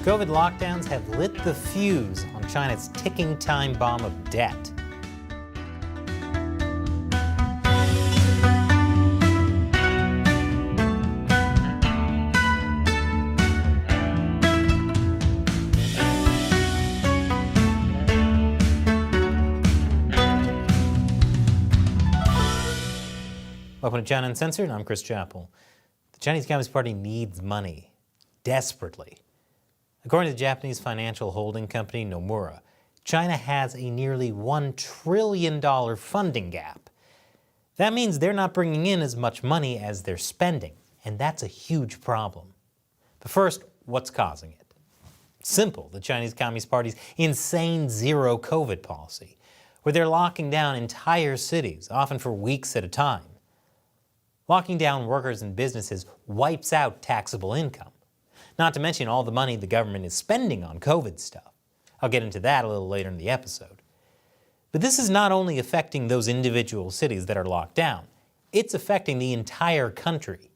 COVID lockdowns have lit the fuse on China's ticking time bomb of debt. Welcome to China Uncensored. I'm Chris Chappell. The Chinese Communist Party needs money, desperately. According to the Japanese financial holding company Nomura, China has a nearly $1 trillion funding gap. That means they're not bringing in as much money as they're spending, and that's a huge problem. But first, what's causing it? Simple, the Chinese Communist Party's insane zero COVID policy, where they're locking down entire cities, often for weeks at a time. Locking down workers and businesses wipes out taxable income, not to mention all the money the government is spending on COVID stuff. I'll get into that a little later in the episode. But this is not only affecting those individual cities that are locked down, it's affecting the entire country.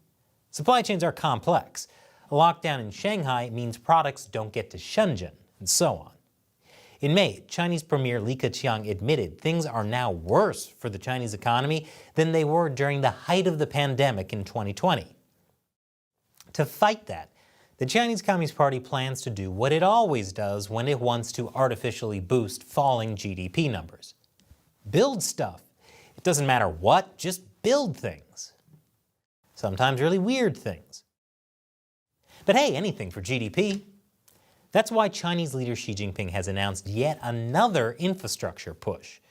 Supply chains are complex. A lockdown in Shanghai means products don't get to Shenzhen, and so on. In May, Chinese Premier Li Keqiang admitted things are now worse for the Chinese economy than they were during the height of the pandemic in 2020. To fight that, the Chinese Communist Party plans to do what it always does when it wants to artificially boost falling GDP numbers. Build stuff. It doesn't matter what, just build things. Sometimes really weird things. But hey, anything for GDP. That's why Chinese leader Xi Jinping has announced yet another infrastructure push.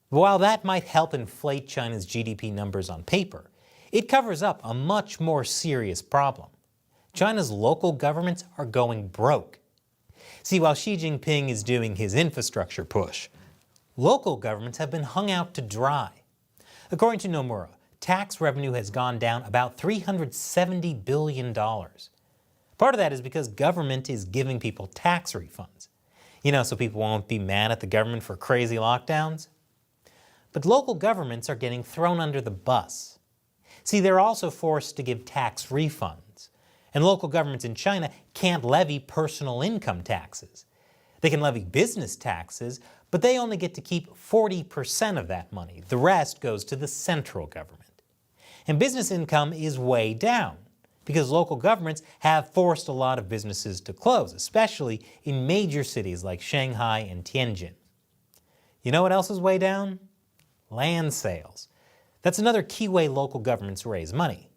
While that might help inflate China's GDP numbers on paper, it covers up a much more serious problem. China's local governments are going broke. See, while Xi Jinping is doing his infrastructure push, local governments have been hung out to dry. According to Nomura, tax revenue has gone down about $370 billion. Part of that is because government is giving people tax refunds. So people won't be mad at the government for crazy lockdowns. But local governments are getting thrown under the bus. See, they're also forced to give tax refunds. And local governments in China can't levy personal income taxes. They can levy business taxes, but they only get to keep 40% of that money. The rest goes to the central government. And business income is way down, because local governments have forced a lot of businesses to close, especially in major cities like Shanghai and Tianjin. You know what else is way down? Land sales. That's another key way local governments raise money.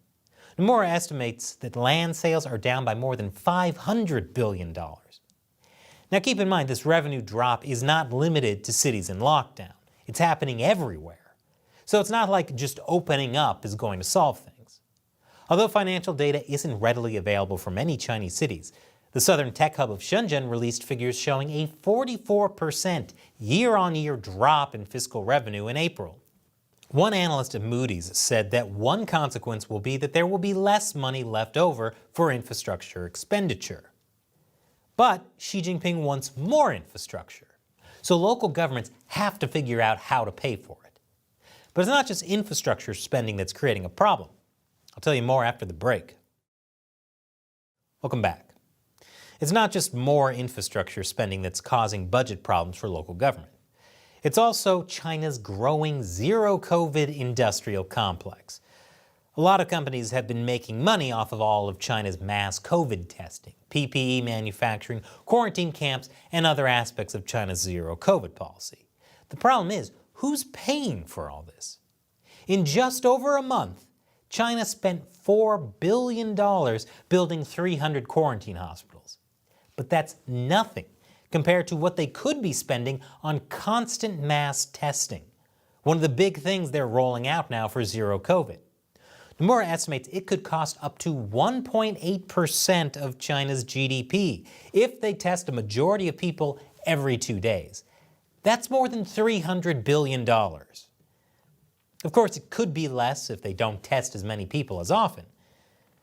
Nomura estimates that land sales are down by more than $500 billion. Now keep in mind, this revenue drop is not limited to cities in lockdown. It's happening everywhere. So it's not like just opening up is going to solve things. Although financial data isn't readily available for many Chinese cities, the southern tech hub of Shenzhen released figures showing a 44% year-on-year drop in fiscal revenue in April. One analyst at Moody's said that one consequence will be that there will be less money left over for infrastructure expenditure. But Xi Jinping wants more infrastructure, so local governments have to figure out how to pay for it. But it's not just infrastructure spending that's creating a problem. I'll tell you more after the break. Welcome back. It's not just more infrastructure spending that's causing budget problems for local government. It's also China's growing zero-COVID industrial complex. A lot of companies have been making money off of all of China's mass COVID testing, PPE manufacturing, quarantine camps, and other aspects of China's zero-COVID policy. The problem is, who's paying for all this? In just over a month, China spent $4 billion building 300 quarantine hospitals. But that's nothing compared to what they could be spending on constant mass testing, one of the big things they're rolling out now for zero COVID. Nomura estimates it could cost up to 1.8% of China's GDP if they test a majority of people every 2 days. That's more than $300 billion. Of course, it could be less if they don't test as many people as often.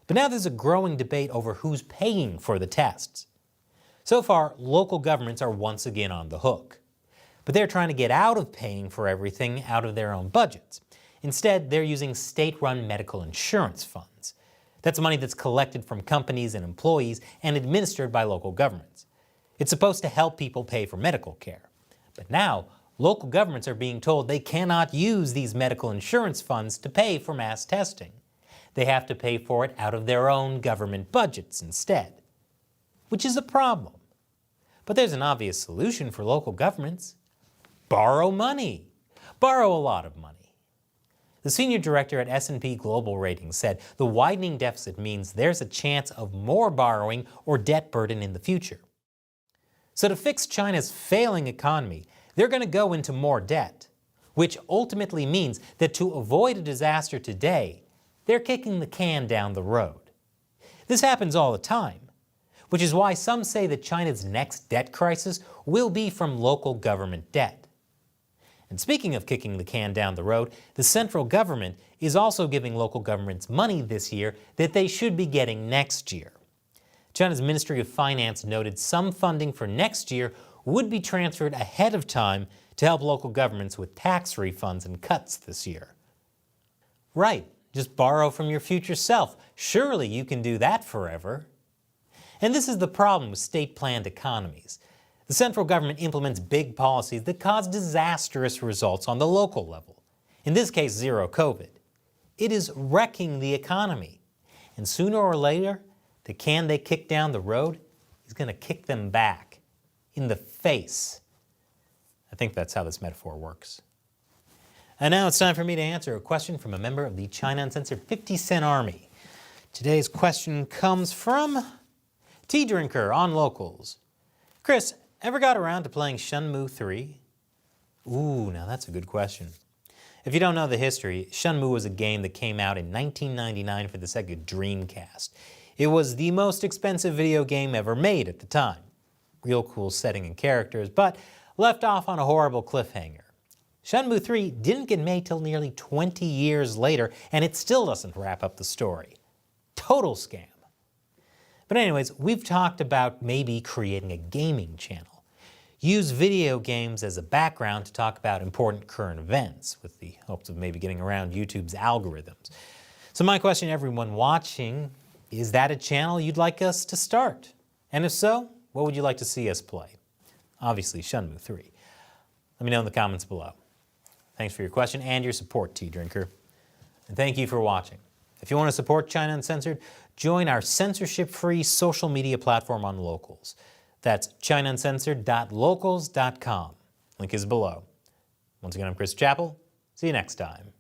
But now there's a growing debate over who's paying for the tests. So far, local governments are once again on the hook. But they're trying to get out of paying for everything out of their own budgets. Instead, they're using state-run medical insurance funds. That's money that's collected from companies and employees and administered by local governments. It's supposed to help people pay for medical care. But now, local governments are being told they cannot use these medical insurance funds to pay for mass testing. They have to pay for it out of their own government budgets instead, which is a problem. But there's an obvious solution for local governments. Borrow money. Borrow a lot of money. The senior director at S&P Global Ratings said the widening deficit means there's a chance of more borrowing or debt burden in the future. So to fix China's failing economy, they're going to go into more debt, which ultimately means that to avoid a disaster today, they're kicking the can down the road. This happens all the time, which is why some say that China's next debt crisis will be from local government debt. And speaking of kicking the can down the road, the central government is also giving local governments money this year that they should be getting next year. China's Ministry of Finance noted some funding for next year would be transferred ahead of time to help local governments with tax refunds and cuts this year. Right, just borrow from your future self. Surely you can do that forever. And this is the problem with state-planned economies. The central government implements big policies that cause disastrous results on the local level. In this case, zero COVID. It is wrecking the economy. And sooner or later, the can they kick down the road is going to kick them back in the face. I think that's how this metaphor works. And now it's time for me to answer a question from a member of the China Uncensored 50-Cent Army. Today's question comes from Tea Drinker on Locals. Chris, ever got around to playing Shenmue 3? Ooh, now that's a good question. If you don't know the history, Shenmue was a game that came out in 1999 for the Sega Dreamcast. It was the most expensive video game ever made at the time. Real cool setting and characters, but left off on a horrible cliffhanger. Shenmue 3 didn't get made till nearly 20 years later, and it still doesn't wrap up the story. Total scam. But anyways, we've talked about maybe creating a gaming channel. Use video games as a background to talk about important current events with the hopes of maybe getting around YouTube's algorithms. So my question to everyone watching, is that a channel you'd like us to start? And if so, what would you like to see us play? Obviously, Shenmue 3. Let me know in the comments below. Thanks for your question and your support, Tea Drinker. And thank you for watching. If you want to support China Uncensored, join our censorship-free social media platform on Locals. That's ChinaUncensored.locals.com. Link is below. Once again, I'm Chris Chappell. See you next time.